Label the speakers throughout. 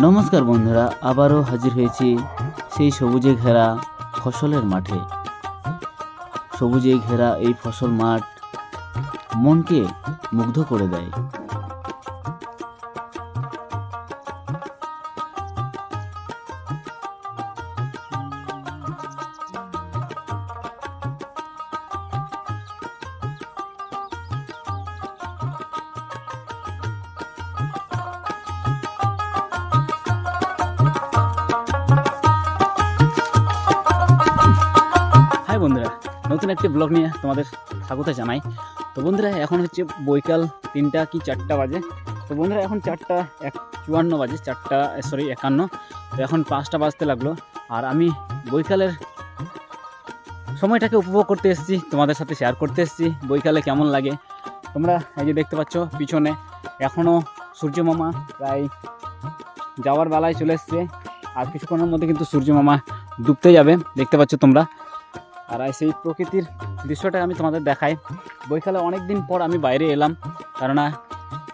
Speaker 1: নমস্কার বন্ধুরা, আবারও হাজির হয়েছি সেই সবুজে ঘেরা ফসলের মাঠে। সবুজে ঘেরা এই ফসল মাঠ মনকে মুগ্ধ করে দেয়। হাই বন্ধুরা, নতুন একটি ব্লগ নিয়ে তোমাদের স্বাগত জানাই। তো বন্ধুরা, এখন হচ্ছে বৈকাল 3টা কি 4টা বাজে। তো বন্ধুরা, এখন 4:54 বাজে, 51। তো এখন 5টা বাজতে লাগলো। আর আমি বৈকালের সময়টাকে উপভোগ করতে এসেছি, তোমাদের সাথে শেয়ার করতে এসেছি বৈকালে কেমন লাগে। তোমরা এই যে দেখতে পাচ্ছ পিছনে, এখনও সূর্য মামা প্রায় যাওয়ার বেলায় চলে এসছে। আর কিছুক্ষণের মধ্যে কিন্তু সূর্য মামা ডুবতে যাবে, দেখতে পাচ্ছ তোমরা। আর সেই প্রকৃতির দৃশ্যটা আমি তোমাদের দেখাই। বৈকালে অনেক দিন পর আমি বাইরে এলাম, কারণ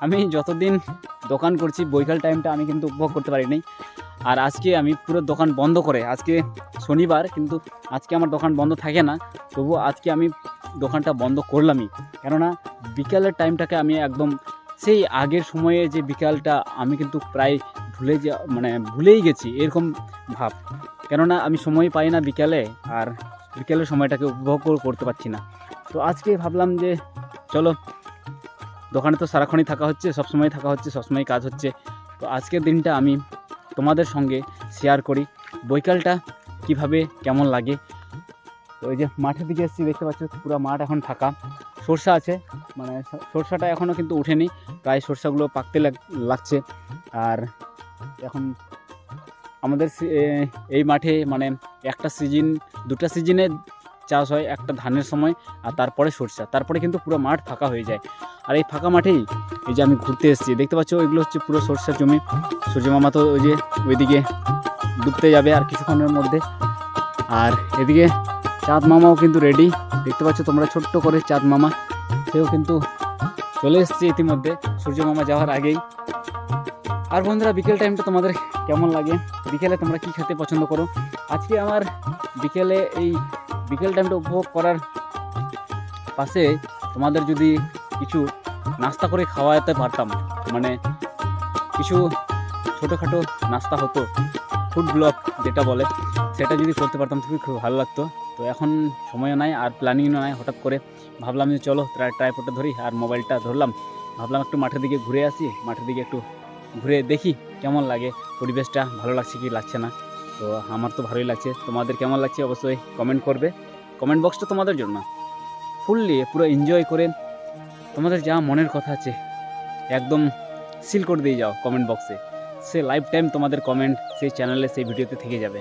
Speaker 1: আমি যতদিন দোকান করছি বৈকাল টাইমটা আমি কিন্তু উপভোগ করতে পারিনি। আর আজকে আমি পুরো দোকান বন্ধ করে, আজকে শনিবার কিন্তু আজকে আমার দোকান বন্ধ থাকে না, তবু আজকে আমি দোকানটা বন্ধ করলামই। কেননা বিকালের টাইমটাকে আমি একদম সেই আগের সময়ে যে বিকালটা আমি কিন্তু প্রায় ভুলেই গেছি এরকম ভাব। কেননা আমি সময় পাই না বিকালে, আর বিকেলের সময়টাকে উপভোগ করতে পারছি না। তো আজকে ভাবলাম যে চলো, দোকানে তো সারাক্ষণই থাকা হচ্ছে, সবসময় থাকা হচ্ছে, সবসময় কাজ হচ্ছে। তো আজকের দিনটা আমি তোমাদের সঙ্গে শেয়ার করি বৈকালটা কিভাবে কেমন লাগে। তো ওই যে মাঠের দিকে এসেছি, দেখতে পাচ্ছ পুরো মাঠ এখন ফাঁকা। সরষা আছে, সরষাটা এখনও কিন্তু উঠেনি, প্রায় সরষাগুলো পাকতে লাগছে। আর এখন আমাদের এই মাঠে একটা সিজন, 2টা সিজনে চাষ হয়, একটা ধানের সময় আর তারপরে সরষা, তারপরে কিন্তু পুরো মাঠ ফাঁকা হয়ে যায়। আর এই ফাঁকা মাঠেই এই যে আমি ঘুরতে এসেছি, দেখতে পাচ্ছ এগুলো হচ্ছে পুরো সরষার জমি। সূর্য মামা তো ওই যে ওইদিকে ডুবতে যাবে আর কিছুক্ষণের মধ্যে। আর এদিকে চাঁদ মামাও কিন্তু রেডি, দেখতে পাচ্ছ তোমরা, ছোট্ট করে চাঁদ মামা, সেও কিন্তু চলে এসছে ইতিমধ্যে সূর্য মামা যাওয়ার আগেই। আর বন্ধুরা, বিকেল টাইমটা তোমাদের কেমন লাগে? বিকেলে তোমরা কী খেতে পছন্দ করো? আজকে আমার বিকেলে এই বিকেল টাইমটা উপভোগ করার পাশে তোমাদের যদি কিছু নাস্তা করে খাওয়াতে পারতাম, কিছু ছোটোখাটো নাস্তা হতো, ফুড ব্লগ যেটা বলে, সেটা যদি করতে পারতাম খুব ভালো লাগতো। তো এখন সময়ও নাই আর প্ল্যানিংও নাই। হঠাৎ করে ভাবলাম যে চলো ট্রাইপডটা ধরি, আর মোবাইলটা ধরলাম, ভাবলাম একটু মাঠের দিকে ঘুরে আসি, মাঠের দিকে একটু ঘুরে দেখি কেমন লাগে, পরিবেশটা ভালো লাগছে কি লাগছে না। তো আমার তো ভালোই লাগছে, তোমাদের কেমন লাগছে অবশ্যই কমেন্ট করবে। কমেন্ট বক্সটা তোমাদের জন্য ফুললি পুরো এনজয় করে তোমাদের যা মনের কথা আছে একদম সিল করে দিয়ে যাও কমেন্ট বক্সে। সে লাইফ টাইম তোমাদের কমেন্ট সেই চ্যানেলে, সেই ভিডিওতে থেকে যাবে।